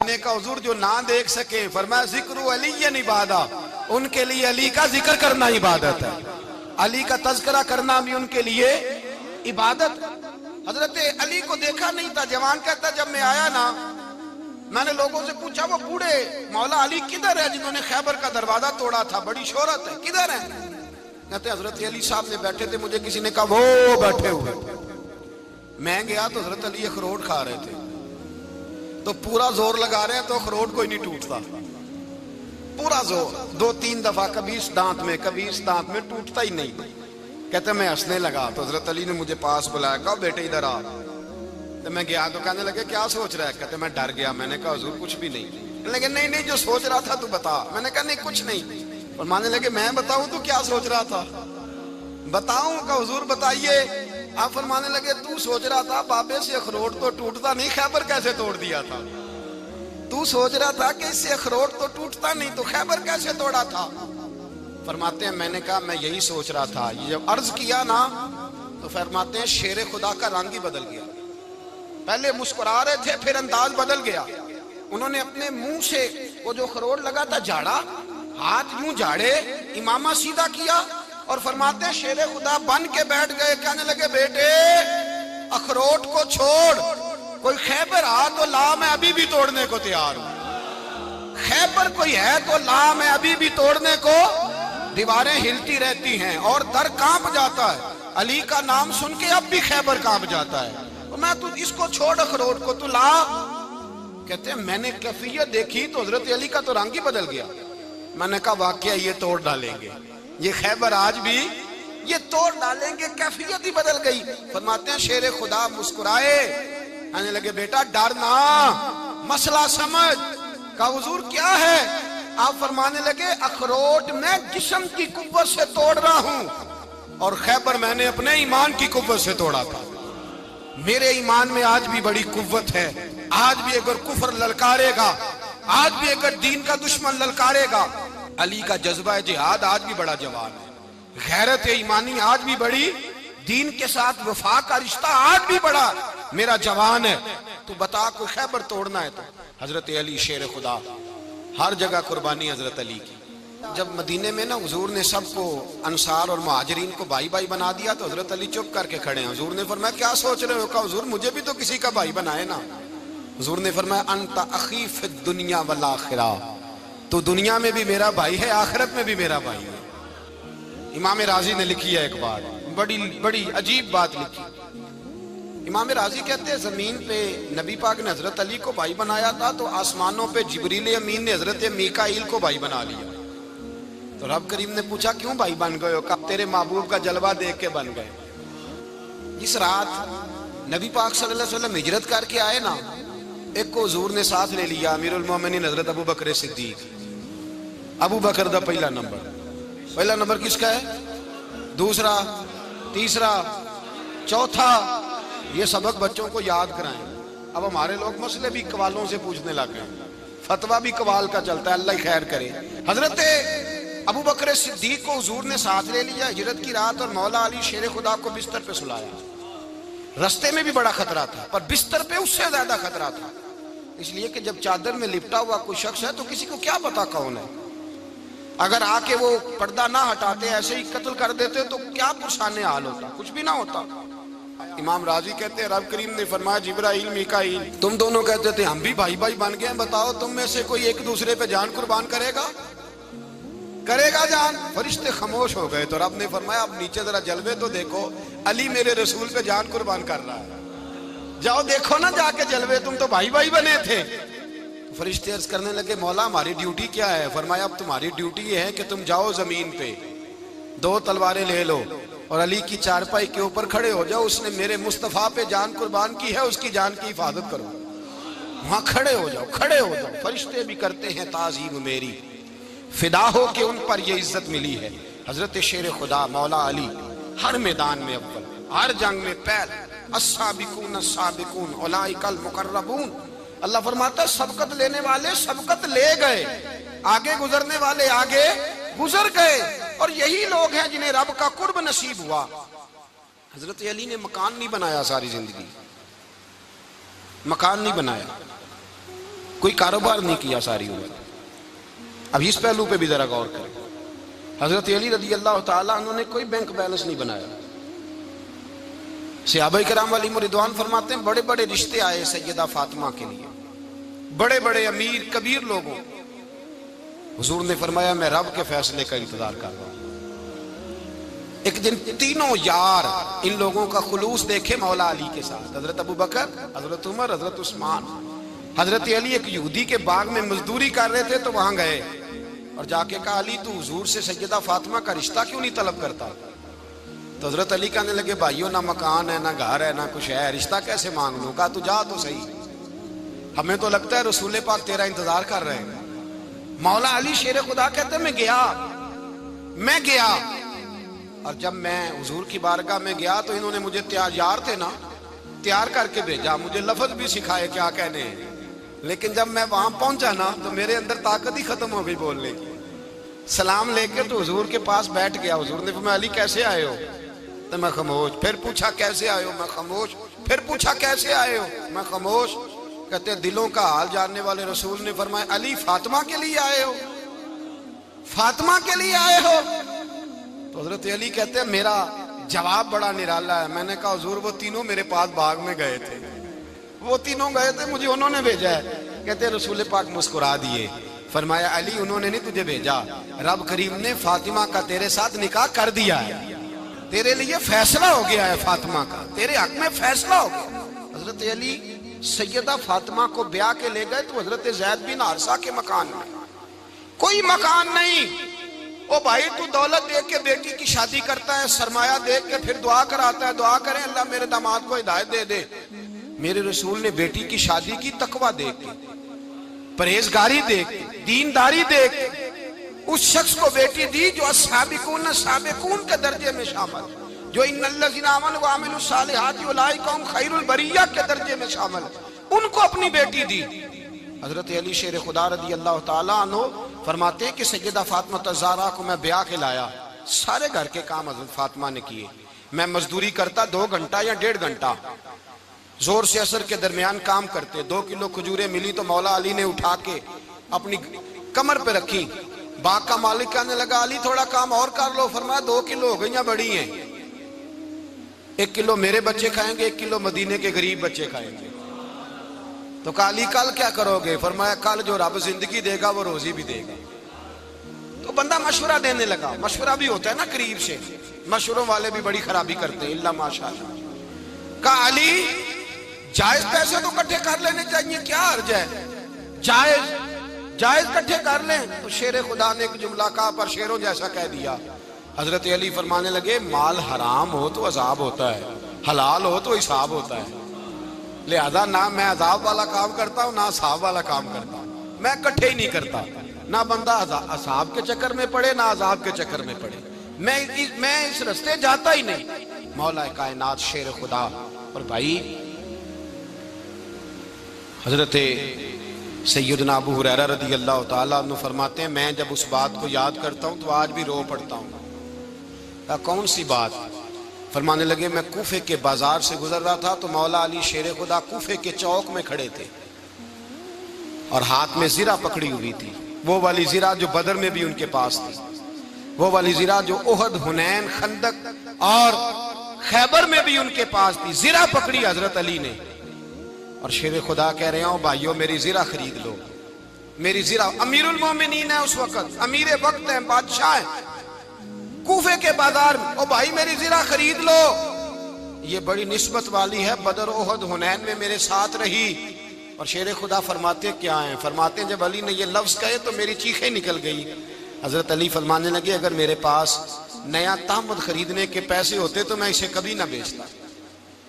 ने कहा हुजूर जो ना देख सके, फरमाया जिक्र अली इबादत, उनके लिए अली का जिक्र करना इबादत है, अली का तज़किरा करना भी उनके लिए इबादत। हजरत अली को देखा नहीं था। जवान कहता जब मैं आया ना, मैंने लोगों से पूछा वो बूढ़े मौला अली किधर है जिन्होंने खैबर का दरवाजा तोड़ा था, बड़ी शोहरत है, किधर है? कहते हजरत अली साहब ने बैठे थे, मुझे किसी ने कहा वो बैठे हुए। मैं गया तो हजरत अली अखरोट खा रहे थे, तो पूरा जोर लगा रहे हैं तो अखरोट कोई नहीं टूटता, पूरा जोर 2-3 दफा, कभी इस दांत में कभी इस दांत में, टूटता ही नहीं। कहते मैं हंसने लगा तो हजरत अली ने मुझे पास बुलाया, कहा बेटे इधर आ। तो मैं गया तो कहने लगे क्या सोच रहा है? कहते मैं डर गया। मैंने कहा हुजूर कुछ भी नहीं। लेकिन नहीं नहीं जो सोच रहा था तू बता। मैंने कहा नहीं कुछ नहीं। और मानने लगे मैं बताऊं तू क्या सोच रहा था? बताऊं? का हुजूर बताइए। आप फरमाने लगे तू सोच रहा था बाबे से अखरोट तो टूटता नहीं, खैबर कैसे तोड़ दिया था? तू सोच रहा था कि इससे अखरोट तो टूटता नहीं, तो खैबर कैसे तोड़ा था? फरमाते हैं मैंने कहा मैं यही सोच रहा था। ये जब अर्ज किया ना तो फरमाते हैं शेर खुदा का रंग ही बदल गया। पहले मुस्कुरा रहे थे, फिर अंदाज बदल गया। उन्होंने अपने मुंह से वो जो अखरोट लगा था झाड़ा, हाथ यूं झाड़े, इमामा सीधा किया और फरमाते हैं शेर खुदा बन के बैठ गए। कहने लगे बेटे अखरोट को छोड़, कोई खैबर आ तो ला, मैं अभी भी तोड़ने को तैयार हूं। खैबर कोई है तो ला, मैं अभी भी तोड़ने को। दीवारें हिलती रहती हैं और दर कांप जाता है, अली का नाम सुन के अब भी खैबर कांप जाता है। तो मैं तू इसको छोड़ अखरोट को, तू ला। कहते हैं मैंने कैफियत देखी तो हजरत अली का तो रंग ही बदल गया। मैंने कहा वाकया ये तोड़ डालेंगे, ये खैबर आज भी ये तोड़ डालेंगे, कैफियत ही बदल गई। फरमाते हैं शेर खुदा मुस्कुराए, कहने लगे बेटा डर ना, मसला समझ। कहा हुजूर क्या है? आप फरमाने लगे अखरोट मैं जिस्म की कुव्वत से तोड़ रहा हूं और खैबर मैंने अपने ईमान की कुव्वत से तोड़ा था। मेरे ईमान में आज भी बड़ी कुव्वत है। आज भी अगर कुफर ललकारेगा, आज भी अगर दीन का दुश्मन ललकारेगा, अली का जज्बा जिहाद आज भी बड़ा जवान है। गैरत ईमानी आज भी बड़ी, दीन के साथ वफा का रिश्ता आज भी बड़ा मेरा जवान है। तू बता कोई खैबर तोड़ना है तो? हजरत अली शेर खुदा, हर जगह कुर्बानी हजरत अली की। जब मदीने में ना हुजूर ने सबको अंसार और मुहाजिरीन को भाई भाई बना दिया तो हजरत अली चुप करके खड़े हैं। हुजूर ने फरमाया क्या सोच रहे हो? कहा हुजूर मुझे भी तो किसी का भाई बनाए ना। हुजूर ने फरमाया अंता अखी फिद दुनिया वल आखिरा, तो दुनिया में भी मेरा भाई है, आखिरत में भी मेरा भाई है। इमाम राजी ने लिखी है एक बात, बड़ी बड़ी अजीब बात लिखी। इमाम राजी कहते हैं जमीन पे नबी पाक ने हजरत अली को भाई बनाया था तो आसमानों पे जिब्रील अमीन ने हजरत मीकाईल को भाई बना लिया। तो रब करीम ने पूछा क्यों भाई बन गए हो? कब तेरे महबूब का जलवा देख के बन गए। जिस रात नबी पाक सल्लल्लाहु अलैहि वसल्लम हिजरत करके आए ना, एक को हुजूर ने साथ ले लिया, अमीरुल मोमिनीन हजरत अबू बकर सिद्दीक। अबू बकर दा पहला नंबर किसका है? दूसरा, तीसरा, चौथा। ये सबक बच्चों को याद कराएं। अब हमारे लोग मसले भी कवालों से पूछने लग गए, फतवा भी कवाल का चलता है, अल्लाह खैर करे। हजरत अबू बकर सिद्दीक को हुजूर ने साथ ले लिया हिजरत की रात और मौला अली शेर खुदा को बिस्तर पे सुलाया। रास्ते में भी बड़ा खतरा था पर बिस्तर पे उससे ज्यादा खतरा था, इसलिए कि जब चादर में लिपटा हुआ कोई शख्स है तो किसी को क्या पता कौन है। अगर आके वो पर्दा ना हटाते, ऐसे ही कत्ल कर देते तो क्या पुरसाने हाल होता, कुछ भी ना होता। इमाम राजी कहते हैं रब करीम ने फरमाया जिब्राइल मीकाईल तुम दोनों कहते थे हम भी भाई भाई बन गए, बताओ तुम में से कोई एक दूसरे पे जान कुर्बान करेगा जान? फरिश्ते खामोश हो गए। तो रब ने फरमाया अब नीचे जरा जलवे तो देखो, अली मेरे रसूल पे जान कुर्बान कर रहा है, जाओ देखो ना जाके जलवे, तुम तो भाई भाई बने थे। तो फरिश्ते अर्ज करने लगे मौला हमारी ड्यूटी क्या है? फरमाया अब तुम्हारी ड्यूटी ये है कि तुम जाओ जमीन पे 2 तलवारें ले लो और अली की चारपाई के ऊपर खड़े हो जाओ, उसने मेरे मुस्तफा पे जान कुर्बान की है, उसकी जान की हिफाजत करो। वहां खड़े हो जाओ। फरिश्ते भी करते हैं ताजीम मेरी, फिदा हो के उन पर ये इज्जत मिली है। हजरत शेर खुदा मौला अली हर मैदान में अव्वल, हर जंग में पहल। अस्साबिकून अस्साबिकून उलाइकल मुकर्रबून। अल्लाह फरमाता है सबकत लेने वाले सबकत ले गए, आगे गुजरने वाले आगे गुजर गए, और यही लोग हैं जिन्हें रब का कुर्ब नसीब हुआ। हजरत अली ने मकान नहीं बनाया, सारी जिंदगी मकान नहीं बनाया, कोई कारोबार नहीं किया सारी उम्र। अब इस पहलू पे भी जरा गौर करें। हजरत अली रदी अल्लाह ताला अन्हु ने कोई बैंक बैलेंस नहीं बनाया। सहाबा किराम अलैहिम रिदवान फरमाते हैं बड़े बड़े रिश्ते आए सैयदा फातिमा के लिए, बड़े बड़े अमीर कबीर लोगों। हुजूर ने फरमाया मैं रब के फैसले का इंतजार कर रहा हूं। एक दिन तीनों यार इन लोगों का खुलूस देखे मौला अली के साथ, हजरत अबू बकर, हजरत उमर, हजरत उस्मान। हजरत अली एक यहूदी के बाग में मजदूरी कर रहे थे तो वहां गए और जाके कहा अली तू हुजूर से सैयदा फातिमा का रिश्ता क्यों नहीं तलब करता? तो हजरत अली कहने लगे भाइयों ना मकान है ना घर है ना कुछ है, रिश्ता कैसे मांग लूं? कहा तू जा तो सही, हमें तो लगता है रसूल पाक तेरा इंतजार कर रहे हैं। मौला अली शेर खुदा कहते मैं गया और जब मैं हुजूर की बारगाह में गया तो इन्होंने मुझे तैयार थे ना, तैयार करके भेजा, मुझे लफ्ज भी सिखाए क्या कहने हैं। लेकिन जब मैं वहां पहुंचा ना तो मेरे अंदर ताकत ही खत्म हो गई बोलने की। सलाम लेके तो हुजूर के पास बैठ गया। हुजूर ने फरमाया अली कैसे आए हो? तो मैं खामोश। फिर पूछा कैसे आए हो? मैं खामोश। फिर पूछा कैसे आए हो? मैं खामोश। कहते दिलों का हाल जानने वाले रसूल ने फरमाया अली फातिमा के लिए आए हो? फातिमा के लिए आए हो? तो हजरत अली कहते हैं मेरा जवाब बड़ा निराला है। मैंने कहा हुजूर वो तीनों मेरे पास बाग में गए थे, वो तीनों गए थे, मुझे उन्होंने भेजा है। कहते रसूल पाक मुस्कुरा दिए, फरमाया अली उन्होंने नहीं तुझे भेजा, रब करीम ने फातिमा का तेरे साथ निकाह कर दिया है, तेरे लिए फैसला हो गया है, फातिमा का तेरे हक में फैसला हो गया। हजरत अली सैयदा फातिमा को ब्याह के ले गए तो हजरत ज़ैद बिन हारिसा के मकान में कोई मकान नहीं। ओ भाई तू दौलत देख के बेटी की शादी करता है, सरमाया देख के फिर दुआ कराता है, दुआ करें अल्लाह मेरे दामाद को हिदायत दे दे। मेरे रसूल ने बेटी की शादी की तकवा देख के, परहेजगारी देख के, दीनदारी देख के उस शख्स को बेटी दी जो अस्साबिकून साबिकून के दर्जे में शामिल, जो इन्नल्लज़ीना आमनू व अमिलुस सालिहाति उलाइका हुम खैरुल बरिया के दर्जे में शामिल, उनको अपनी बेटी दी। हजरत अली शेर खुदा रदी अल्लाह ताला अन्हु फरमाते हैं कि सैयदा फातिमा ज़हरा को मैं ब्याह के लाया, सारे घर के काम हजरत फातिमा ने किए। मैं मजदूरी करता 2 घंटा या 1.5 घंटा, जोर से असर के दरमियान काम करते। 2 किलो खजूरें मिली तो मौला अली ने उठा के अपनी कमर पे रखी। बाग का मालिक कहने लगा अली थोड़ा काम और कर लो। फरमाया 2 किलो हो गई बड़ी हैं, 1 किलो मेरे बच्चे खाएंगे, 1 किलो मदीने के गरीब बच्चे खाएंगे। तो कहा अली कल क्या करोगे? फरमाया कल जो रब जिंदगी देगा वो रोजी भी देगा। तो बंदा मशवरा देने लगा। मशवरा भी होता है ना करीब से, मशवरों वाले भी बड़ी खराबी करते हैं इल्ला माशाअल्लाह। कहा अली जायज पैसे तो इकट्ठे कर लेने चाहिए, क्या हर्ज है? जायज इकट्ठे कर लें। तो शेर खुदा ने एक जुमला कहा पर शेरों जैसा कह दिया। हजरत अली फरमाने लगे माल हराम हो तो अजाब होता है, हलाल हो तो हिसाब होता है, लिहाजा ना मैं अजाब वाला काम करता हूँ ना हिसाब वाला काम करता हूँ, मैं इकट्ठे ही नहीं करता। ना बंदा अजाब के चक्कर में पड़े ना अजाब के चक्कर में पड़े, मैं इस रास्ते जाता ही नहीं। मौला कायनात शेर खुदा। और भाई हजरत सैयदना अबू हुरैरा रदी अल्लाह ताला अन्हु फरमाते हैं मैं जब उस बात को याद करता हूँ तो आज भी रो पड़ता हूँ। कौन सी बात? फरमाने लगे मैं कूफे के बाजार से गुजर रहा था तो मौला अली शेर खुदा कूफे के चौक में खड़े थे और हाथ में जीरा पकड़ी हुई थी, वो वाली जीरा जो बदर में भी उनके पास थी, वो वाली जीरा जो ओहद, हुनैन, खंदक और खैबर में भी उनके पास थी। जीरा पकड़ी हजरत अली ने और शेर खुदा कह रहे हो भाइयों मेरी जीरा खरीद लो, मेरी जीरा। अमीरुल मोमिनीन है उस वक्त, अमीर वक्त है, बादशाह है कूफे के बाजार में। ओ भाई मेरी जीरा खरीद लो, ये बड़ी निस्बत वाली है, बदर, ओहद, हुनैन में मेरे साथ रही। और शेर खुदा फरमाते क्या हैं? फरमाते जब अली ने ये लफ्ज कहे तो मेरी चीखें निकल गई। हजरत अली फरमाने लगे अगर मेरे पास नया तामद खरीदने के पैसे होते तो मैं इसे कभी ना बेचता,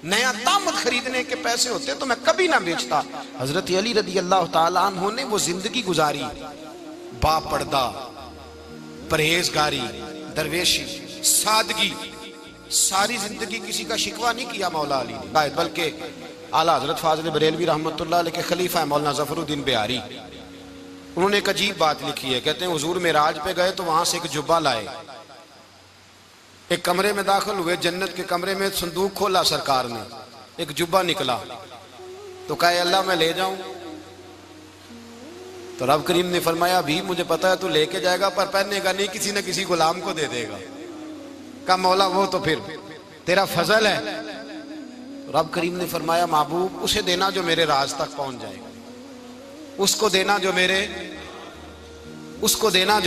नया तामद खरीदने के पैसे होते तो मैं कभी ना बेचता। हजरत अली रदी अल्लाह ताला अन्हु ने वो जिंदगी गुजारी, बापर्दा, परहेजगारी, दरवेशी, सादगी, सारी जिंदगी किसी का शिकवा नहीं किया मौला अली ने। बल्कि आला हजरत फाजिल बरेलवी रहमतुल्लाह अलैह के खलीफा है मौलाना जफरुद्दीन बिहारी, उन्होंने एक अजीब बात लिखी है। कहते हैं हुजूर मेराज पे गए तो वहां से एक जुब्बा लाए, एक कमरे में दाखिल हुए, जन्नत के कमरे में संदूक खोला सरकार ने, एक जुब्बा निकला तो कहे अल्लाह मैं ले जाऊं? तो रब करीम ने फरमाया भी मुझे पता है तू लेके जाएगा पर पहनेगा नहीं, किसी न किसी गुलाम को दे देगा। कहा मौला वो तो फिर तेरा फजल है। तो रब करीम ने फरमाया महबूब उसे देना जो मेरे राज तक पहुंच जाएगा, उसको देना जो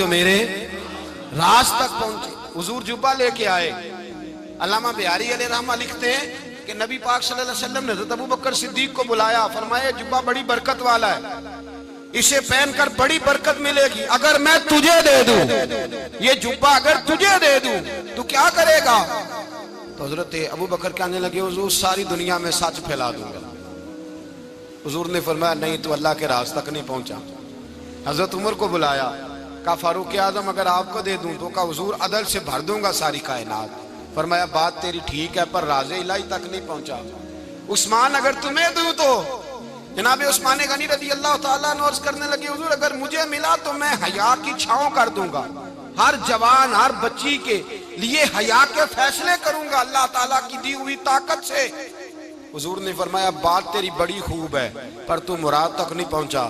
मेरे राज तक पहुंचे। हुजूर जुब्बा लेके आए। अल्लामा बिहारी अलैहि रहमा लिखते हैं कि नबी पाक सल्लल्लाहु अलैहि वसल्लम ने हज़रत अबू बकर सिद्दीक को बुलाया, फरमाया जुब्बा बड़ी बरकत वाला है, इसे पहनकर बड़ी बरकत मिलेगी। अगर मैं तुझे दे दूं, ये जुब्बा अगर तुझे दे दूं तो क्या करेगा? तो हजरत अबू बकर कहने लगे हुजूर सारी दुनिया में सच फैला दूंगा। हुजूर ने फरमाया नहीं, तो अल्लाह के राज तक नहीं पहुंचा। हजरत उमर को बुलाया, कहा फारूक आजम अगर आपको दे दूं तो कहा हुजूर अदल से भर दूंगा सारी कायनात। फरमाया बात तेरी ठीक है पर राज़े इलाही तक नहीं पहुंचा। उस्मान अगर तुम्हें दूं तो जनाब उस्मान गनी रज़ी अल्लाह ताला अन्हु अर्ज़ करने लगे हुजूर अगर मुझे मिला तो मैं हया की छांव कर दूंगा, हर जवान हर बच्ची के लिए हया के फैसले करूंगा अल्लाह ताला की दी हुई ताकत से। हुजूर ने फरमाया बात तेरी बड़ी खूब है पर तू मुराद तक नहीं पहुंचा।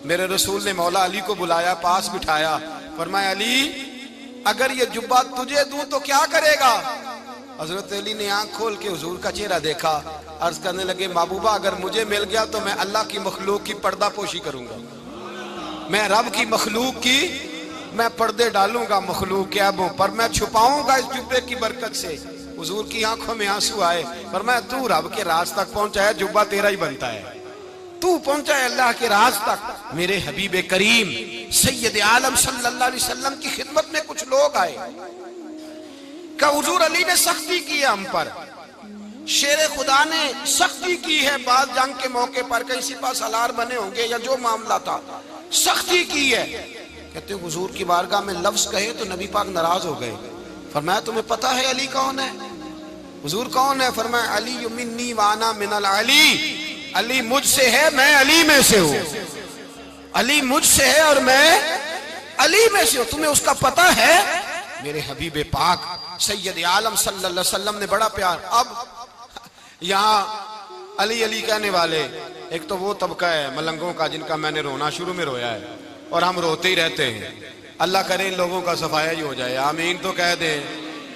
मेरे रसूल ने मौला अली को बुलाया, पास बिठाया, फरमाया अली अगर ये जुब्बा तुझे दूं तो क्या करेगा? हजरत अली ने आंख खोल के हुजूर का चेहरा देखा, अर्ज करने लगे महबूबा अगर मुझे मिल गया तो मैं अल्लाह की मखलूक की पर्दा पोशी करूंगा, मैं रब की मखलूक की मैं पर्दे डालूंगा मखलूक के ऐबों पर, मैं छुपाऊंगा इस जुब्बे की बरकत से। हुजूर की आंखों में आंसू आए, फरमाया तू रब के राज तक पहुंचा है, जुब्बा तेरा ही बनता है, तू पहुंचा है अल्लाह के राज तक। मेरे हबीब करीम सैयद आलम सल्लल्लाहु अलैहि वसल्लम की खिदमत में कुछ लोग आए, का हुजूर अली ने सख्ती की है हम पर, शेर खुदा ने सख्ती की है, बाद जंग के मौके पर कहीं सिपा सालार बने होंगे या जो मामला था सख्ती की है। कहते हुजूर की बारगाह में लफ्ज कहे तो नबी पाक नाराज हो गए। फरमाया तुम्हें पता है अली कौन है? हुजूर कौन है? फरमाया अली मिन्नी वाना मिनल अली, अली मुझसे है मैं अली में से हूं, अली मुझसे है और मैं अली में से हूं, तुम्हें उसका पता है? मेरे हबीब पाक सैयद आलम सल्लल्लाहु अलैहि वसल्लम ने बड़ा प्यार। अब यहाँ अली अली कहने वाले एक तो वो तबका है मलंगों का जिनका मैंने रोना शुरू में रोया है और हम रोते ही रहते हैं, अल्लाह करे इन लोगों का सफाया ही हो जाए, आमीन तो कह दे।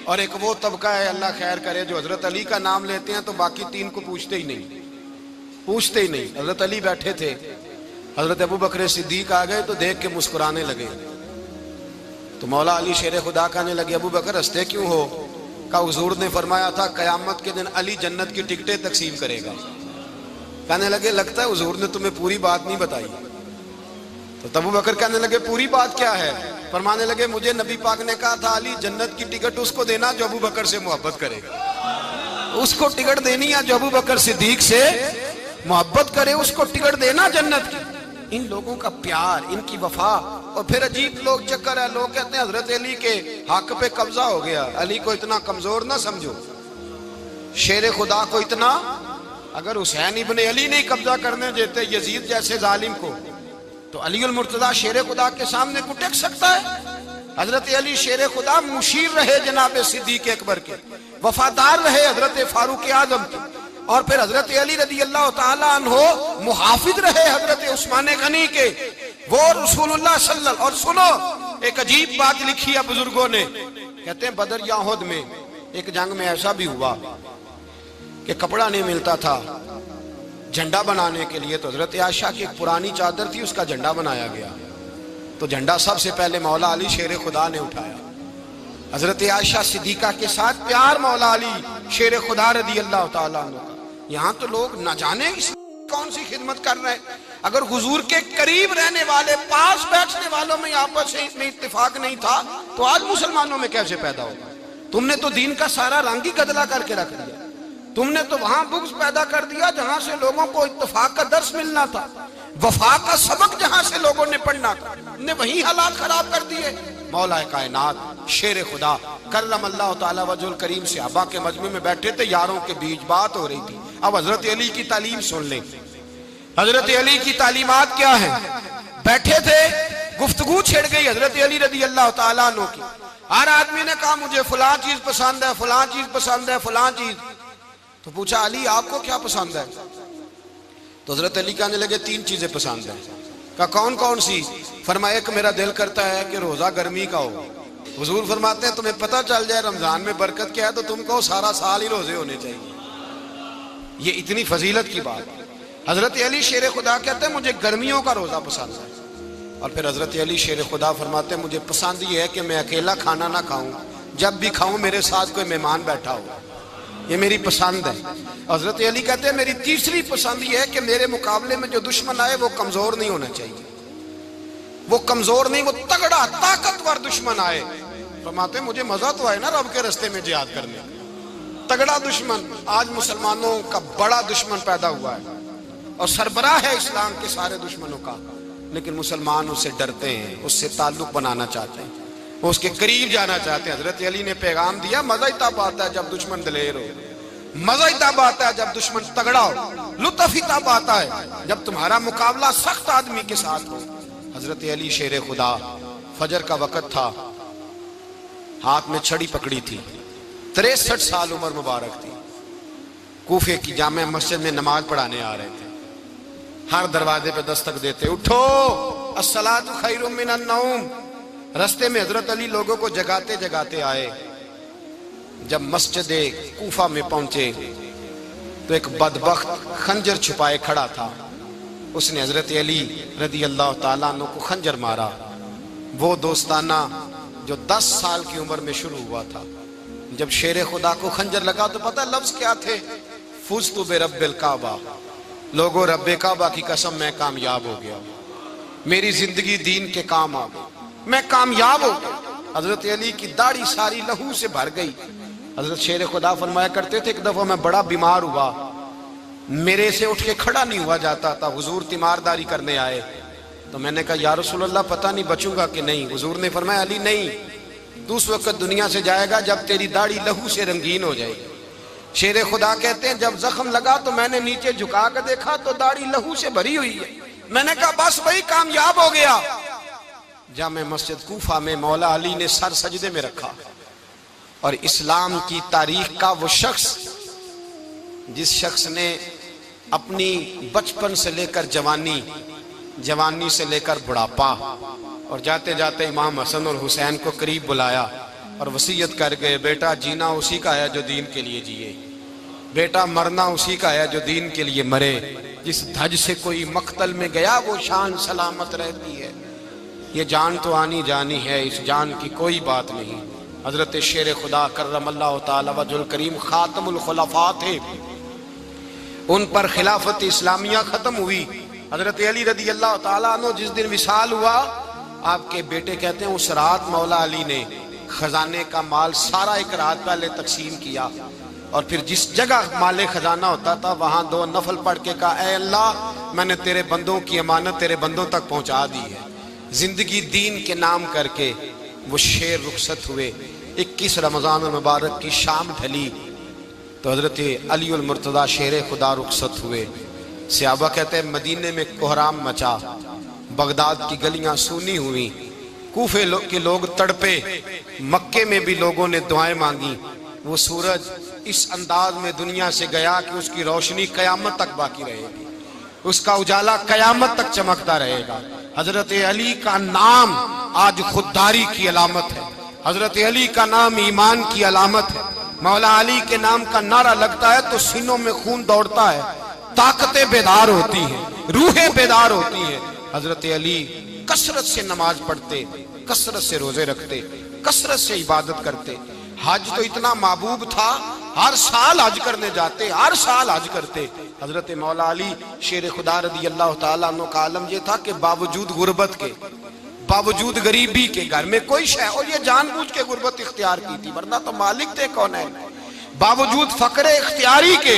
और एक वो तबका है अल्लाह खैर करे जो हजरत अली का नाम लेते हैं तो बाकी तीन को पूछते ही नहीं। हजरत अली बैठे थे, हजरत अबू बकर सिद्दीक आ गए तो देख के मुस्कुराने लगे। तो मौला अली शेर खुदा कहने लगे अबू बकर हंसते क्यों हो? का हुजूर ने फरमाया था कयामत के दिन अली जन्नत की टिकटें तकसीम करेगा। कहने लगे लगता है हुजूर ने तुम्हें पूरी बात नहीं बताई। तो अबू बकर कहने लगे पूरी बात क्या है? फरमाने लगे मुझे नबी पाक ने कहा था अली जन्नत की टिकट उसको देना जो अबू बकर से मोहब्बत करेगा, उसको टिकट देनी है जो अबू बकर सिद्दीक से मोहब्बत करे, उसको टिकट देना जन्नत की। इन लोगों का प्यार, इनकी वफा। और फिर अजीब लोग चक्कर है, लोग कहते हैं हजरत अली के हक पे कब्जा हो गया। अली को इतना कमजोर ना समझो, शेर खुदा को इतना, अगर हुसैन इब्ने अली नहीं कब्जा करने देते यजीद जैसे जालिम को तो अली उल मुर्तजा शेर खुदा के सामने को टेक सकता है? हजरत अली शेर खुदा मुशीर रहे जनाब सिद्दीक अकबर के, वफादार रहे हजरत फारूक आजम के, और फिर हजरत अली रज़ी अल्लाह ताला अन्हो मुहाफिज रहे हजरत उस्मान गनी के, वो रसूलुल्लाह सल्लल्लाहु। और सुनो एक अजीब बात लिखी है बुजुर्गों ने, कहते हैं बदर या उहद में एक जंग में ऐसा भी हुआ कि कपड़ा नहीं मिलता था झंडा बनाने के लिए, तो हजरत आयशा की एक पुरानी चादर थी उसका झंडा बनाया गया। तो झंडा सबसे पहले मौला अली शेर खुदा ने उठाया। हजरत आयशा सिद्दीका के साथ प्यार मौला अली शेर खुदा रज़ी अल्लाह ताला अन्हु का। यहाँ तो लोग न जाने कौन सी खिदमत कर रहे हैं। अगर हुजूर के करीब रहने वाले पास बैठने वालों में आपस में इत्तेफाक नहीं था तो आज मुसलमानों में कैसे पैदा होगा? तुमने तो दीन का सारा रंग ही गदला करके रख दिया। तुमने तो वहां बुग़्ज़ पैदा कर दिया जहां से लोगों को इत्तेफाक का दर्स मिलना था, वफा का सबक जहां से लोगों ने पढ़ना था, ने वही हालात खराब कर दिए। मौला कायनात शेर खुदा करम अल्लाह ताला वजहुल करीम सहाबा के मजमे में बैठे थे, यारों के बीच बात हो रही थी। अब हजरत अली की तालीम सुन ले, हजरत अली की तालीमात क्या है? बैठे थे, गुफ्तगू छिड़ गई हजरत अली रज़ी अल्लाह ताला अन्हु की। हर आदमी ने कहा मुझे फलां चीज पसंद है, फलां चीज पसंद है, फलां चीज। तो पूछा अली आपको क्या पसंद है? तो हजरत अली कहने लगे तीन चीजें पसंद है। का कौन कौन सी? फरमाया एक मेरा दिल करता है कि रोजा गर्मी का हो। हुजूर फरमाते हैं तुम्हें पता चल जाए रमजान में बरकत क्या है तो तुम कहो सारा साल ही रोजे होने चाहिए। ये इतनी फजीलत की बात। हजरत अली शेर खुदा कहते हैं मुझे गर्मियों का रोजा पसंद है। और फिर हजरत अली शेर खुदा फरमाते हैं मुझे पसंद ये है कि मैं अकेला खाना ना खाऊं, जब भी खाऊं मेरे साथ कोई मेहमान बैठा हो, ये मेरी पसंद है। हजरत अली कहते हैं मेरी तीसरी पसंद ये है कि मेरे मुकाबले में जो दुश्मन आए वो कमजोर नहीं होना चाहिए, वो कमजोर नहीं, वो तगड़ा ताकतवर दुश्मन आए। फरमाते हैं मुझे मजा तो आए ना रब के रास्ते में जिहाद करने का। तगड़ा दुश्मन, आज मुसलमानों का बड़ा दुश्मन पैदा हुआ है और सरबराह है इस्लाम के सारे दुश्मनों का, लेकिन मुसलमान उससे डरते हैं, उससे ताल्लुक बनाना चाहते हैं, वो उसके करीब जाना चाहते हैं। हजरत अली ने पैगाम दिया मजा ही तब आता है जब दुश्मन दलेर हो, मजा ही तब आता है जब दुश्मन तगड़ा हो, लुत्फ ही तब आता है जब तुम्हारा मुकाबला सख्त आदमी के साथ हो। हजरत अली शेर खुदा, फजर का वक्त था, हाथ में छड़ी पकड़ी थी, 63 साल उम्र मुबारक थी, कूफे की जामे मस्जिद में नमाज पढ़ाने आ रहे थे। हर दरवाजे पे दस्तक देते, उठो अस्सलातु खैरुम मिनन नौम। रास्ते में हजरत अली लोगों को जगाते जगाते आए। जब मस्जिद कूफा में पहुंचे तो एक बदबख्त खंजर छुपाए खड़ा था। उसने हजरत अली रदी अल्लाह ताला अन्हु को खंजर मारा। वो दोस्ताना जो 10 साल की उम्र में शुरू हुआ था। जब शेर खुदा को खंजर लगा तो पता लफ्ज क्या थे? फुज़्तु बिरब्बिल काबा, लोगों रब्बे काबा की कसम मैं कामयाब हो गया, मेरी जिंदगी दीन के काम आ गई, मैं कामयाब हो गया। हजरत अली की दाढ़ी सारी लहू से भर गई। हजरत शेर खुदा फरमाया करते थे एक दफा मैं बड़ा बीमार हुआ, मेरे से उठ के खड़ा नहीं हुआ जाता था, हुजूर तीमारदारी करने आए तो मैंने कहा या रसूल अल्लाह पता नहीं बचूंगा कि नहीं। हुजूर ने फरमाया अली नहीं, तू उस वक्त दुनिया से जाएगा जब तेरी दाढ़ी लहू से रंगीन हो जाएगी। शेर खुदा कहते हैं जब जख्म लगा तो मैंने नीचे झुका कर देखा तो दाढ़ी लहू से भरी हुई है। मैंने कहा बस वही कामयाब हो गया। जामे मस्जिद कूफा में मौला अली ने सर सजदे में रखा और इस्लाम की तारीख का वो शख्स जिस शख्स ने अपनी बचपन से लेकर जवानी, जवानी से लेकर बुढ़ापा और जाते जाते इमाम हसन और हुसैन को करीब बुलाया और वसीयत कर गए बेटा जीना उसी का है जो दीन के लिए जिए, बेटा मरना उसी का है जो दीन के लिए मरे। जिस धज से कोई मक्तल में गया वो शान सलामत रहती है। ये जान तो आनी जानी है, इस जान की कोई बात नहीं। हजरत शेर खुदा कर्रमल्लाहु ताला वजहुल करीम खातमुल खुलफा थे, उन पर खिलाफत इस्लामिया खत्म हुई। हजरत अली रदी अल्लाह ताला अन्हु जिस दिन विसाल हुआ, आपके बेटे कहते हैं उस रात मौला अली ने खजाने का माल सारा एक रात पहले तकसीम किया और फिर जिस जगह माले खजाना होता था वहां 2 नफल पढ़ के कहा ऐ अल्लाह मैंने तेरे बंदों की अमानत तेरे बंदों तक पहुंचा दी है। जिंदगी दीन के नाम करके वो शेर रुखसत हुए। 21 रमजान मुबारक की शाम ढली तो हजरत अली उल मुर्तदा शेर खुदा रुखसत हुए। सहाबा कहते हैं मदीने में कोहराम मचा, बगदाद की गलियां सूनी हुई, कूफे के लोग तड़पे, मक्के में भी लोगों ने दुआएं मांगी। वो सूरज इस अंदाज में दुनिया से गया कि उसकी रोशनी कयामत तक बाकी रहेगी, उसका उजाला कयामत तक चमकता रहेगा। हजरत अली का नाम आज खुददारी की अलामत है, हजरत अली का नाम ईमान की अलामत है। मौला अली के नाम का नारा लगता है तो सीनों में खून दौड़ता है, ताकतें बेदार होती हैं, रूहें बेदार होती हैं। हजरत अली कसरत से नमाज पढ़ते, कसरत से रोजे रखते, कसरत से इबादत करते। हज तो इतना महबूब था, हर साल हज करने जाते, हर साल हज करते। हजरत मौला अली शेर खुदा रदी अल्लाह ताला अन्हु का आलम यह था कि बावजूद गुर्बत के, बावजूद गरीबी के, घर में कोई शय, और ये जानबूझ के गुर्बत इख्तियार की थी वरना तो मालिक थे कौन है, बावजूद फकरे इख्तियारी के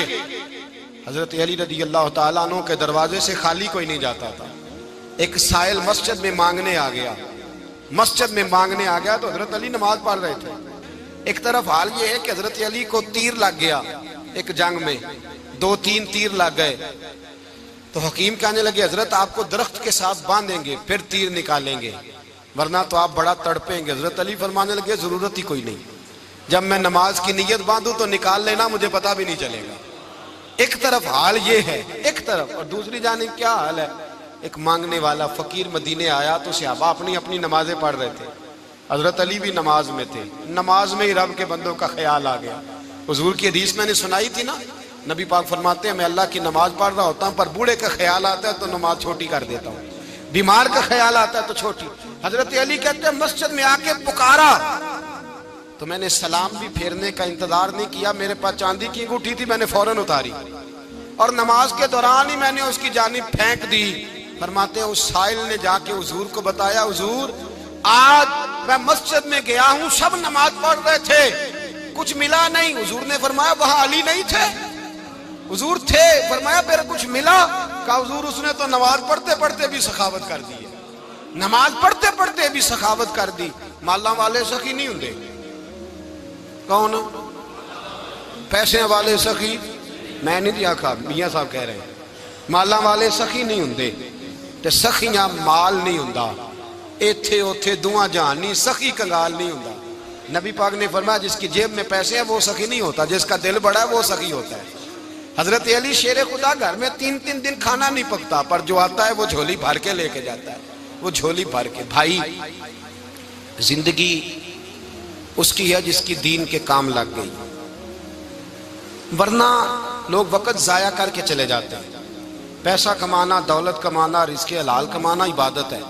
हजरत अली रदी अल्लाह ताला अन्हु के दरवाजे से खाली कोई नहीं जाता था। एक साइल मस्जिद में मांगने आ गया, मस्जिद में मांगने आ गया तो हजरत अली नमाज पढ़ रहे थे। एक तरफ हाल ये है कि हजरत अली को तीर लग गया, एक जंग में 2-3 तीर लग गए तो हकीम कहने लगे हजरत आपको दरख्त के साथ बांधेंगे फिर तीर निकालेंगे वरना तो आप बड़ा तड़पेंगे। हजरत अली फरमाने लगे जरूरत ही कोई नहीं, जब मैं नमाज की नीयत बांधू तो निकाल लेना, मुझे पता भी नहीं चलेगा। एक तरफ हाल ये है, एक तरफ, और दूसरी जानिब क्या हाल है, एक मांगने वाला फकीर मदीने आया तो सहाबा अपनी अपनी नमाजें पढ़ रहे थे। हजरत अली भी नमाज में थे। नमाज में ही रब के बंदों का ख्याल आ गया। हुजूर की हदीस मैंने सुनाई थी ना, नबी पाक फरमाते हैं मैं अल्लाह की नमाज पढ़ रहा होता हूँ, पर बूढ़े का ख्याल आता है तो नमाज छोटी कर देता हूँ, बीमार का ख्याल आता है तो छोटी। हजरत अली कहते हैं मस्जिद में आके पुकारा तो मैंने सलाम भी फेरने का इंतजार नहीं किया, मेरे पास चांदी की अंगूठी थी, मैंने फौरन उतारी और नमाज के दौरान ही मैंने उसकी जानिब फेंक दी। फरमाते हैं उस साइल ने जाके हुजूर को बताया, हुजूर आज मैं मस्जिद में गया हूं, सब नमाज पढ़ रहे थे, कुछ मिला नहीं। हुजूर ने फरमाया वहां अली नहीं थे? हुजूर थे। फरमाया फिर कुछ मिला? कहा हुजूर उसने तो नमाज पढ़ते पढ़ते भी सखावत कर दी है, नमाज पढ़ते पढ़ते भी सखावत कर दी। माला वाले सखी नहीं होंगे? कौन? पैसे वाले सखी? मैं नहीं आखा, मियां साहब कह रहे हैं माला वाले सखी नहीं होंगे, ते सखियां माल नहीं होंदा, इथे उथे दुआ जहान नहीं, सखी कंगाल नहीं होंदा। नबी पाक ने फरमाया जिसकी जेब में पैसे हैं वो सखी नहीं होता, जिसका दिल बड़ा है वो सखी होता है। हजरत अली शेर खुदा घर में 3-3 दिन खाना नहीं पकता, पर जो आता है वो झोली भर के लेके जाता है, वो झोली भर के। भाई जिंदगी उसकी है जिसकी दीन के काम लग गई, वरना लोग वक्त जाया करके चले जाते हैं। पैसा कमाना, दौलत कमाना, रिज़्क़े हलाल कमाना इबादत है,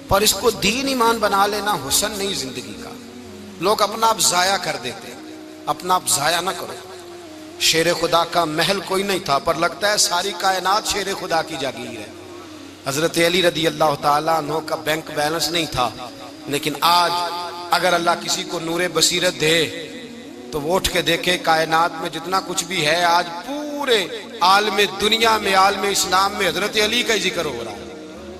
पर इसको दीन ईमान बना लेना हुस्न नहीं जिंदगी का। लोग अपना आप जाया कर देते, अपना आप जाया ना करो। शेर खुदा का महल कोई नहीं था, पर लगता है सारी कायनात शेर खुदा की जागीर है। हजरत अली रदी अल्लाह ताला अन्हु का बैंक बैलेंस नहीं था, लेकिन आज अगर अल्लाह किसी को नूरे बसीरत दे तो वो उठ के देखे कायनात में जितना कुछ भी है, आज पूरे आलमे दुनिया में, आलमे इस्लाम में हजरत अली का ही जिक्र हो रहा है,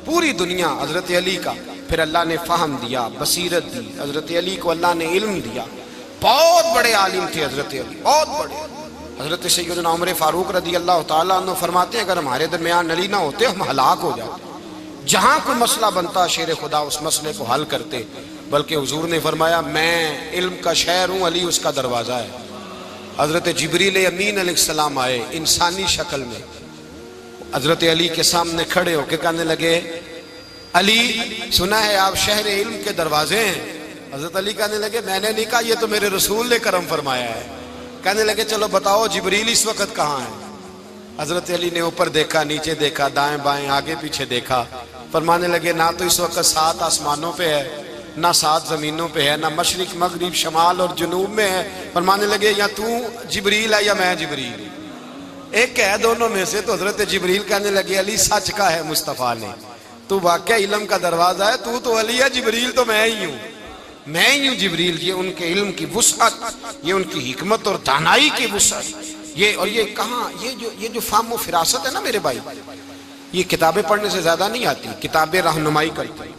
पूरी दुनिया हजरत अली का। फिर अल्लाह ने फहम दिया, बसीरत दी, हजरत अली को अल्लाह ने इल्म दिया। बहुत बड़े आलिम थे हजरत अली, बहुत बड़े। हजरत सैयदना उमर फारूक रदी अल्लाह ताला अन्हु फरमाते हैं अगर हमारे दरमियान अली ना होते हम हलाक हो जाते। जहां कोई मसला बनता शेर खुदा उस मसले को हल करते, बल्कि हुजूर ने फरमाया मैं इल्म का शहर हूं, अली उसका दरवाजा है। हजरत जिब्रील अमीन अलैहिस्सलाम आए इंसानी शक्ल में, हजरत अली के सामने खड़े होकर कहने लगे अली सुना है आप शहर इल्म के दरवाजे हैं। हजरत अली कहने लगे मैंने नहीं कहा, ये तो मेरे रसूल ने करम फरमाया है। कहने लगे चलो बताओ जिब्रील इस वक्त कहाँ है? हजरत अली ने ऊपर देखा, नीचे देखा, दाएं बाएं आगे पीछे देखा, फरमाने लगे ना तो इस वक्त 7 आसमानों पे है, ना 7 जमीनों पे है, ना मशरिक मगरिब शमाल और जुनूब में है। फरमाने लगे या तू जिब्रील है या मैं जिब्रील, एक है दोनों में से। तो हजरत जिब्रील कहने लगे अली सच का है मुस्तफ़ा ने, तू वाकई इल्म का दरवाजा है, तू तो अली है, जिब्रील तो मैं ही हूँ, मैं ही हूँ जिब्रील। ये उनके इल्म की वुसअत, ये उनकी हिकमत और दानाई की वुसअत, ये और ये कहाँ ये जो फाहम फिरासत है ना मेरे भाई, ये किताबें पढ़ने से ज्यादा नहीं आती, किताबें रहनुमाई करती है।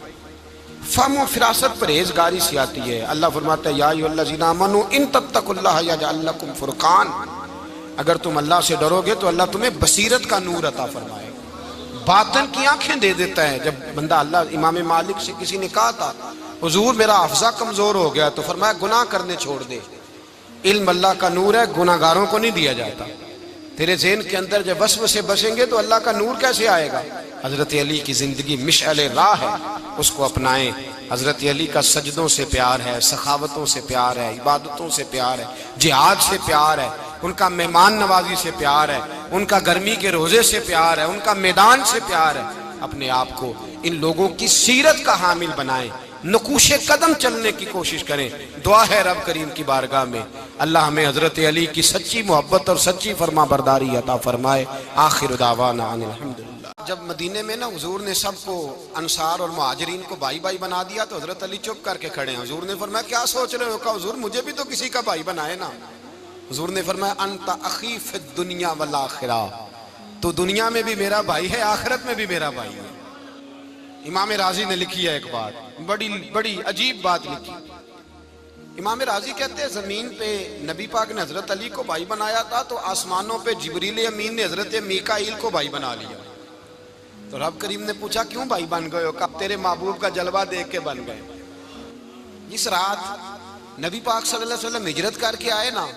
फाहम फिरासत परहेजगारी से आती है। अल्लाह फरमाता है या अय्युहल्लज़ीना आमनू इन तत्तकुल्लाह यजअल लकुम फुरकान, अगर तुम अल्लाह से डरोगे तो अल्लाह तुम्हें बसीरत का नूर अता फरमाएगा, बातन की आंखें दे देता है। जब बंदा अल्लाह, इमाम मालिक से किसी ने कहा था हुजूर मेरा हफ्जा कमजोर हो गया, तो फरमाया गुनाह करने छोड़ दे, इल्म अल्लाह का नूर है, गुनाहगारों को नहीं दिया जाता। तेरे ज़हन के अंदर जब वसवसे बसेंगे तो अल्लाह का नूर कैसे आएगा? हजरत अली की जिंदगी मिशअले राह है, उसको अपनाएं। हजरत अली का सजदों से प्यार है, सखावतों से प्यार है, इबादतों से प्यार है, जिहाद से प्यार है, उनका मेहमान नवाजी से प्यार है, उनका गर्मी के रोजे से प्यार है, उनका मैदान से प्यार है। अपने आप को इन लोगों की सीरत का हामिल बनाएं, नकूशे कदम चलने की कोशिश करें। दुआ है रब करीम की बारगाह में अल्लाह हमें हजरत अली की सच्ची मोहब्बत और सच्ची फरमा बरदारी अता फरमाए। आखिर दावाना अल्हम्दुलिल्लाह। जब मदीने में ना हुजूर ने सबको अंसार और मुहाजिरीन को भाई भाई बना दिया तो हजरत अली चुप करके खड़े हैं। हुजूर ने फरमाया क्या सोच रहे हो? कहा हुजूर मुझे भी तो किसी का भाई बनाए ना। हुजूर ने फरमाया अंता अखी फिद दुनिया वल आखिरा, तो दुनिया में भी मेरा भाई है, आखिरत में भी मेरा भाई है। इमाम राजी ने लिखी है एक बात, बड़ी बड़ी अजीब बात लिखी। इमाम राजी कहते हैं जमीन पे नबी पाक ने हजरत अली को भाई बनाया था, तो आसमानों पे जिब्रील अमीन ने हजरत मीकाईल को भाई बना लिया। तो रब करीम ने पूछा क्यों भाई बन गए हो? कब तेरे महबूब का जलवा देख के बन गए। इस रात नबी पाक सल्लल्लाहु अलैहि वसल्लम हिजरत करके आए ना,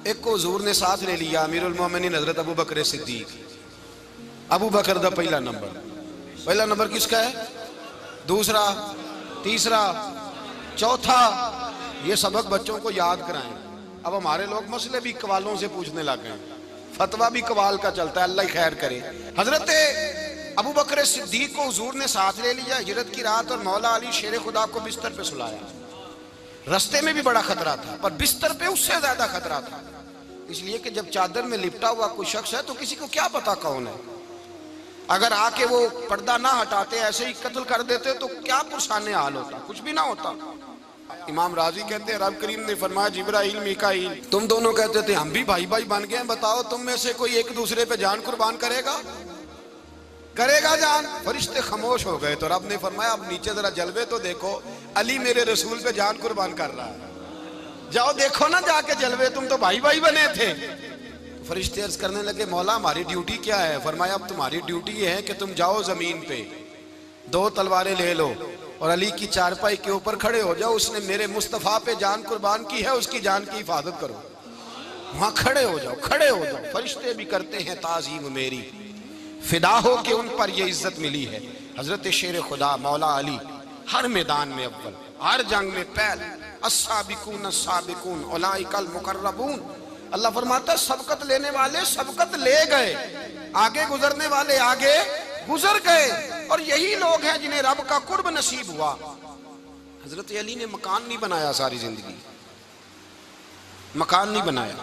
एक को हुजूर ने साथ ले लिया, अमीरुल मोमिनीन हजरत अबू बकर सिद्दीक। अबू बकर दा पहला नंबर, पहला नंबर किसका है, दूसरा, तीसरा, चौथा। ये सबक बच्चों को याद कराएं। अब हमारे लोग मसले भी कवालों से पूछने लग गए, फतवा भी कवाल का चलता है, अल्लाह ही खैर करे। हजरत अबू बकर सिद्दीक को हुजूर ने साथ ले लिया हिजरत की रात, और मौला अली शेर खुदा को बिस्तर पे सुलाया। रास्ते में भी बड़ा खतरा था, पर बिस्तर पे उससे ज्यादा खतरा था, इसलिए कि जब चादर में लिपटा हुआ कोई शख्स है तो किसी को क्या पता कौन है। अगर आके वो पर्दा ना हटाते, ऐसे ही कत्ल कर देते तो क्या पुरसाने हाल होता, कुछ भी ना होता। इमाम राजी कहते हैं रब करीम ने फरमाया जिब्राइल मीकाईल, तुम दोनों कहते थे हम भी भाई भाई बन गए, बताओ तुम में से कोई एक दूसरे पे जान कुर्बान करेगा? करेगा जान? फरिश्ते खामोश हो गए। तो रब ने फरमाया अब नीचे जरा जलवे तो देखो, अली मेरे रसूल पे जान कुर्बान कर रहा है, जाओ देखो ना जाके जलवे, तुम तो भाई भाई बने थे। फरिश्ते अर्ज करने लगे मौला हमारी ड्यूटी क्या है? फरमाया अब तुम्हारी ड्यूटी ये है कि तुम जाओ जमीन पे, 2 तलवारें ले लो और अली की चारपाई के ऊपर खड़े हो जाओ, उसने मेरे मुस्तफा पे जान कुर्बान की है, उसकी जान की हिफाजत करो। वहां खड़े हो जाओ, खड़े हो जाओ। फरिश्ते भी करते हैं ताजीम मेरी, फिदा हो के उन पर ये इज्जत मिली है। हजरत शेर खुदा मौला अली हर मैदान में अव्वल, हर जंग में पहल, अस्साबिकून अस्साबिकून उलाइकल मुकर्रबून। अल्लाह फरमाता है सबकत लेने वाले सबकत ले गए, आगे गुजरने वाले आगे गुजर गए, और यही लोग हैं जिन्हें रब का कुर्ब नसीब हुआ। हजरत अली ने मकान नहीं बनाया, सारी जिंदगी मकान नहीं बनाया,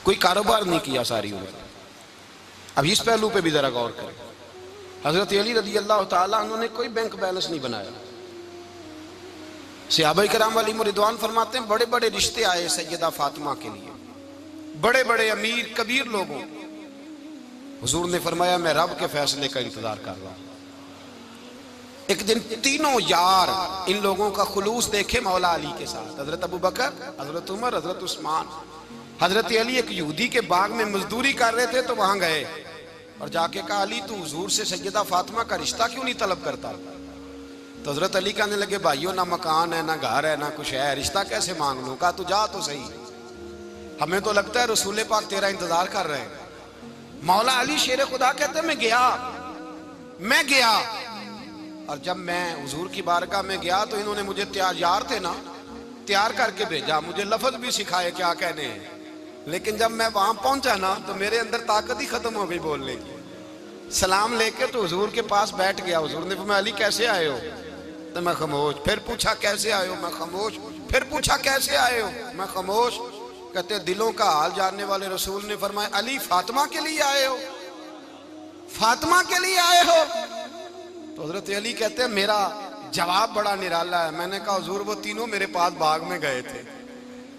कोई कारोबार नहीं किया सारी उम्र। अब इस पहलू पे भी जरा गौर करें। हजरत अली रज़ी अल्लाह ताला उन्होंने कोई बैंक बैलेंस नहीं बनाया। सहाबा किराम अलैहिम रिदवान फरमाते हैं बड़े बड़े रिश्ते आए सैयदा फातिमा के लिए, बड़े बड़े अमीर कबीर लोगों। हुजूर ने फरमाया मैं रब के फैसले का इंतजार कर रहा हूं। एक दिन तीनों यार इन लोगों का खुलूस देखे मौला अली के साथ, हजरत अबू बकर, हजरत उमर, हजरत उस्मान। हजरत अली एक यहूदी के बाग में मजदूरी कर रहे थे तो वहां गए और जाके कहा अली तू हुजूर से सैयदा फातिमा का रिश्ता क्यों नहीं तलब करता? तो हजरत अली कहने लगे भाइयों ना मकान है ना घर है ना कुछ है, रिश्ता कैसे मांग लूं? कहा तू जा तो सही, हमें तो लगता है रसूल पाक तेरा इंतजार कर रहे हैं। मौला अली शेर खुदा कहते मैं गया और जब मैं हुजूर की बारगाह में गया तो इन्होंने मुझे यार थे ना तैयार करके भेजा, मुझे लफ्ज भी सिखाए क्या कहने हैं, लेकिन जब मैं वहां पहुंचा ना तो मेरे अंदर ताकत ही खत्म हो गई बोलने की। सलाम लेके तो हुजूर के पास बैठ गया। हुजूर ने फरमाया अली कैसे आए हो? तो मैं खामोश। फिर पूछा कैसे आए हो? मैं खामोश। फिर पूछा कैसे आए हो? मैं खामोश। कहते दिलों का हाल जानने वाले रसूल ने फरमाया अली फातिमा के लिए आए हो? फातिमा के लिए आए हो? तो हजरत अली कहते हैं मेरा जवाब बड़ा निराला है। मैंने कहा हुजूर वो तीनों मेरे पास बाग में गए थे,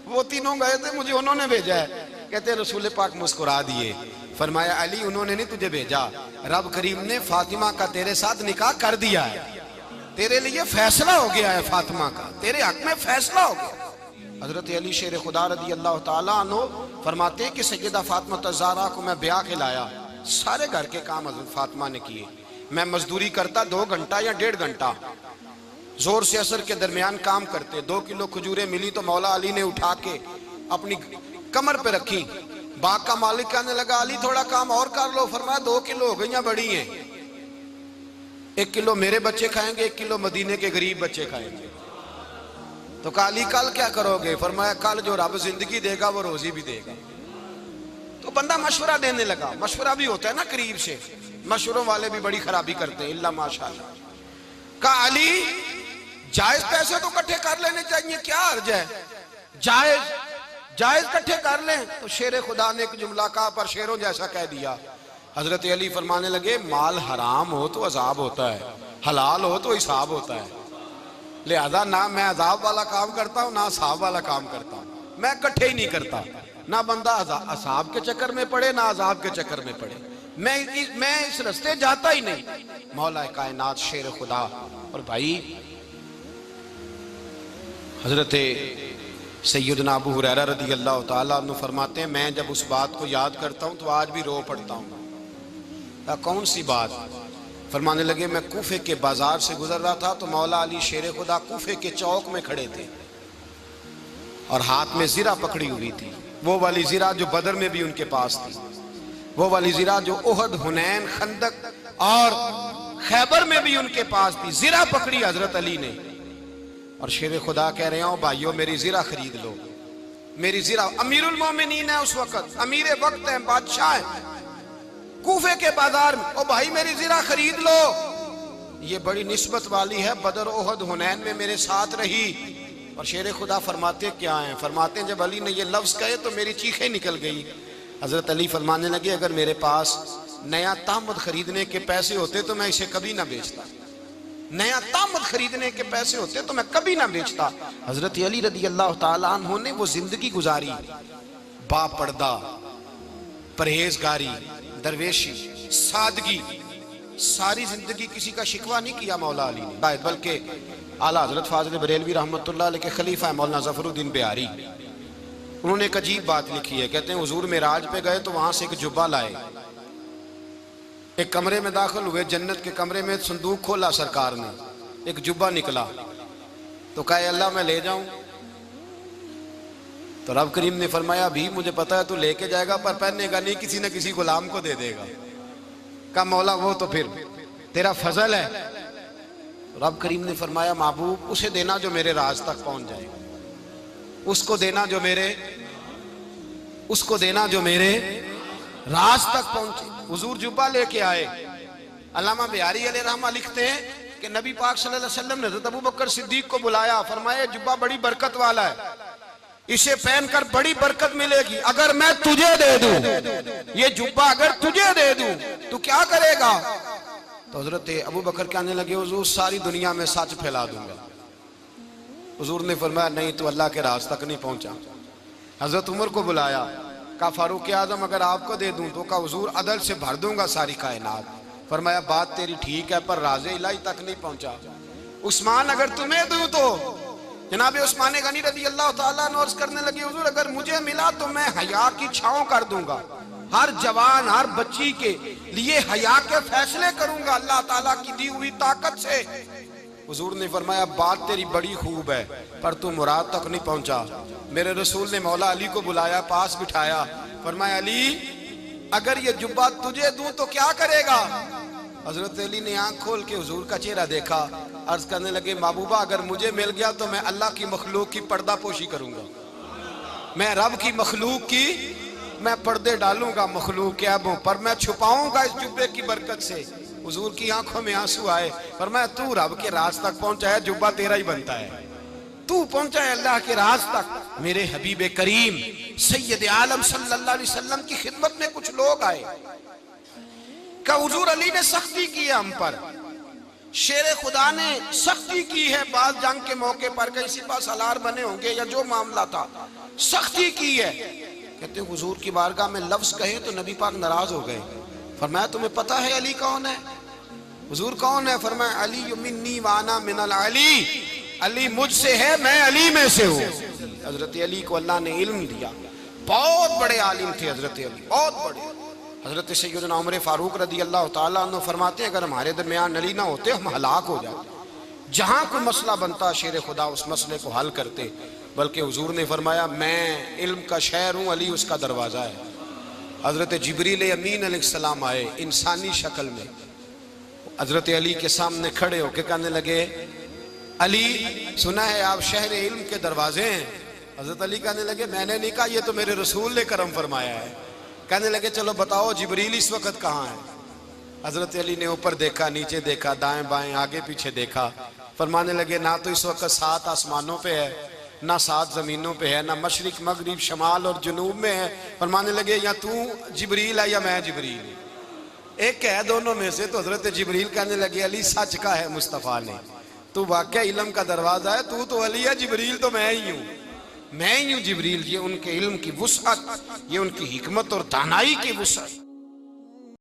वो तीनों गए थे, मुझे उन्होंने भेजा है। कहते रसूल पाक मुस्कुरा दिए, फरमाया अली उन्होंने नहीं तुझे भेजा, रब करीम ने फातिमा का तेरे साथ निकाह कर दिया है, तेरे लिए फैसला हो गया है, फातिमा का तेरे हक में फैसला हो गया। हजरत अली शेर खुदा रज़ी अल्लाह ताला अन्हु फरमाते हैं कि सैयदा फातिमा ज़हरा को मैं ब्याह खिलाया, सारे घर के काम हजरत फातिमा ने किए। मैं मजदूरी करता 2 घंटा या 1.5 घंटा, जोर से असर के दरमियान काम करते। 2 किलो खजूरें मिली तो मौला अली ने उठा के अपनी कमर पे रखी। बाग का मालिक कहने लगा अली थोड़ा काम और कर लो। फरमाया 2 किलो हो गई बड़ी हैं, 1 किलो मेरे बच्चे खाएंगे, 1 किलो मदीने के गरीब बच्चे खाएंगे। तो कहा अली कल क्या करोगे? फरमाया कल जो रब जिंदगी देगा वो रोजी भी देगा। तो बंदा मशवरा देने लगा। मशवरा भी होता है ना करीब से, मशवरों वाले भी बड़ी खराबी करते हैं इल्ला माशाअल्लाह। कहा अली जायज पैसे तो इकट्ठे कर लेने चाहिए, क्या अर्ज है? जायज इकट्ठे कर लें। तो शेर खुदा ने एक जुमला कहा पर शेरों जैसा कह दिया। हजरत अली फरमाने लगे माल हराम हो तो अजाब होता है, हलाल हो तो हिसाब होता है, लिहाजा ना मैं अजाब वाला काम करता हूँ ना हिसाब वाला काम करता हूँ, मैं इकट्ठे ही नहीं करता। ना बंदा असाब के चक्कर में पड़े ना अजाब के चक्कर में पड़े, मैं इस रास्ते जाता ही नहीं। मौला कायनात शेर खुदा। और भाई हजरत सैयदना अबू हुरैरा रज़ी अल्लाह ताला अन्हु फरमाते हैं मैं जब उस बात को याद करता हूँ तो आज भी रो पड़ता हूँ। कौन सी बात? फरमाने लगे मैं कूफे के बाजार से गुजर रहा था तो मौला अली शेर खुदा कूफे के चौक में खड़े थे और हाथ में ज़िरा पकड़ी हुई थी, वो वाली ज़िरा जो बदर में भी उनके पास थी, वो वाली ज़िरा जो उहद, हुनैन, खंदक और खैबर में भी उनके पास थी। जिरा पकड़ी हजरत अली ने और शेर खुदा कह रहे हो भाइयों मेरी जिरा खरीद लो, मेरी जिरा। अमीरुल मोमिनीन है उस वक्त, अमीर वक्त है, बादशाह है कूफे के बाजार में। ओ भाई मेरी जिरा खरीद लो, ये बड़ी निस्बत वाली है, बदर ओहद हुनैन में मेरे साथ रही। और शेर खुदा फरमाते क्या हैं, फरमाते हैं जब अली ने ये लफ्ज कहे तो मेरी चीखें निकल गई। हजरत अली फरमाने लगे अगर मेरे पास नया तामद खरीदने के पैसे होते तो मैं इसे कभी ना बेचता, नया तामद खरीदने के पैसे होते तो मैं कभी ना बेचता। हजरत अली रदी अल्लाह ताला अन्हु ने वो जिंदगी गुजारी, बापर्दा, परहेजगारी, दरवेशी, सादगी, सारी जिंदगी किसी का शिकवा नहीं किया मौला अली ने, बल्कि आला हजरत फाजिल बरेलवी रहमतुल्लाह अलैह के खलीफा है मौलाना जफरुद्दीन बिहारी, उन्होंने एक अजीब बात लिखी है। कहते हैं हुजूर मेराज पे गए तो वहां से एक जुब्बा लाए, एक कमरे में दाखिल हुए, जन्नत के कमरे में संदूक खोला सरकार ने, एक जुब्बा निकला तो कहे अल्लाह मैं ले जाऊं। तो रब करीम ने फरमाया भी मुझे पता है तू लेके जाएगा पर पहनेगा नहीं, किसी न किसी गुलाम को दे देगा। कहा मौला वो तो फिर तेरा फजल है। रब करीम ने फरमाया महबूब उसे देना जो मेरे राज तक पहुंच जाए, उसको देना जो मेरे, उसको देना जो मेरे राज तक पहुंचे। हुजूर जुब्बा लेके आए। अल्लामा बिहारी अलैहि रहमा लिखते हैं कि नबी पाक सल्लल्लाहु अलैहि वसल्लम ने हज़रत अबू बकर सिद्दीक को बुलाया, फरमाया जुब्बा बड़ी बरकत वाला है, इसे पहनकर बड़ी बरकत मिलेगी। अगर मैं तुझे दे दूं ये जुब्बा, अगर तुझे दे दूं तो क्या करेगा? तो हजरत अबू बकर कहने लगे हुजूर सारी दुनिया में सच फैला दूंगा। हुजूर ने फरमाया नहीं तू अल्लाह के राज तक नहीं पहुंचा। हजरत उमर को बुलाया, कहा फारूक आजम अगर आपको दे दूं तो कहा हुजूर अदल से भर दूंगा सारी कायनात। फरमाया बात तेरी ठीक है पर राज़े इलाही तक नहीं पहुंचा। उस्मान अगर तुम्हें दूं तो जनाब उस्मान गनी रज़ी अल्लाह ताला अन्हु अर्ज़ करने लगे हुजूर अगर मुझे मिला तो मैं हया की छांव कर दूंगा, हर जवान हर बच्ची के लिए हया के फैसले करूंगा अल्लाह ताला की दी हुई ताकत से। हुजूर ने फरमाया बात तेरी बड़ी खूब है पर तू मुराद तक नहीं पहुंचा। मेरे रसूल ने मौला अली को बुलाया, पास बिठाया, फरमाया अली अगर ये जुब्बा तुझे दूं तो क्या करेगा? हजरत अली ने आंख खोल के हुजूर का चेहरा देखा, अर्ज करने लगे महबूबा अगर मुझे मिल गया तो मैं अल्लाह की मखलूक की पर्दा पोशी करूंगा, मैं रब की मखलूक की मैं पर्दे डालूंगा मखलूक के ऐबों पर, मैं छुपाऊंगा इस जुब्बे की बरकत से। हुजूर की आंखों में आंसू आए, फरमाया तू रब के राज तक पहुंचा है, जुब्बा तेरा ही बनता है, तू पहुंचा है अल्लाह के राज तक। मेरे हबीब करीम सैयद आलम सल्लल्लाहु अलैहि वसल्लम की खिदमत में कुछ लोग आए, का हुजूर अली ने सख्ती की है हम पर, शेर खुदा ने सख्ती की है, बात जंग के मौके पर किसी पास सलार बने होंगे या जो मामला था सख्ती की है। कहते हैं हुजूर की बारगाह में लफ्ज कहे तो नबी पाक नाराज हो गए। फरमाया तुम्हें पता है अली कौन है? हुजूर कौन है? फरमाया अली मिन्नी वाना मिनल अली, अली मुझसे है मैं अली में से हूँ। हजरत अली को अल्लाह ने इल्म दिया, बहुत बड़े आलिम थे हजरत अली, बहुत बड़े। हजरत सैयदना उमर फारूक रदी अल्लाह ताला अन्हु फरमाते हैं अगर हमारे दरमियान अली ना होते हम हलाक हो जाते, जहां कोई मसला बनता शेर खुदा उस मसले को हल करते। बल्कि हुजूर ने फरमाया मैं इल्म का शहर हूँ, अली उसका दरवाजा है। हजरत जिब्रील अमीन अलैहिस्सलाम आए इंसानी शक्ल में, हजरत अली के सामने खड़े होकर कहने लगे अली सुना है आप शहर इल्म के दरवाजे हैं। हजरत अली कहने लगे मैंने नहीं कहा, ये तो मेरे रसूल ने करम फरमाया है। कहने लगे चलो बताओ जिब्रील इस वक्त कहाँ है? हजरत अली ने ऊपर देखा, नीचे देखा, दाएं बाएं आगे पीछे देखा, फरमाने लगे ना तो इस वक्त 7 आसमानों पे है, ना 7 जमीनों पे है, ना मशरिक मगरिब शमाल और जुनूब में है। फरमाने लगे या तू जिब्रील है या मैं जिब्रील, एक है दोनों में से। तो हजरत जिब्रील कहने लगे अली सच का है मुस्तफ़ा ने, तू वाकई इल्म का दरवाजा है, तू तो अली है, जिब्रील तो मैं ही हूँ, मैं ही हूँ जिब्रील। ये उनके इल्म की वुसअत, ये उनकी हिकमत और दानाई की वुसअत।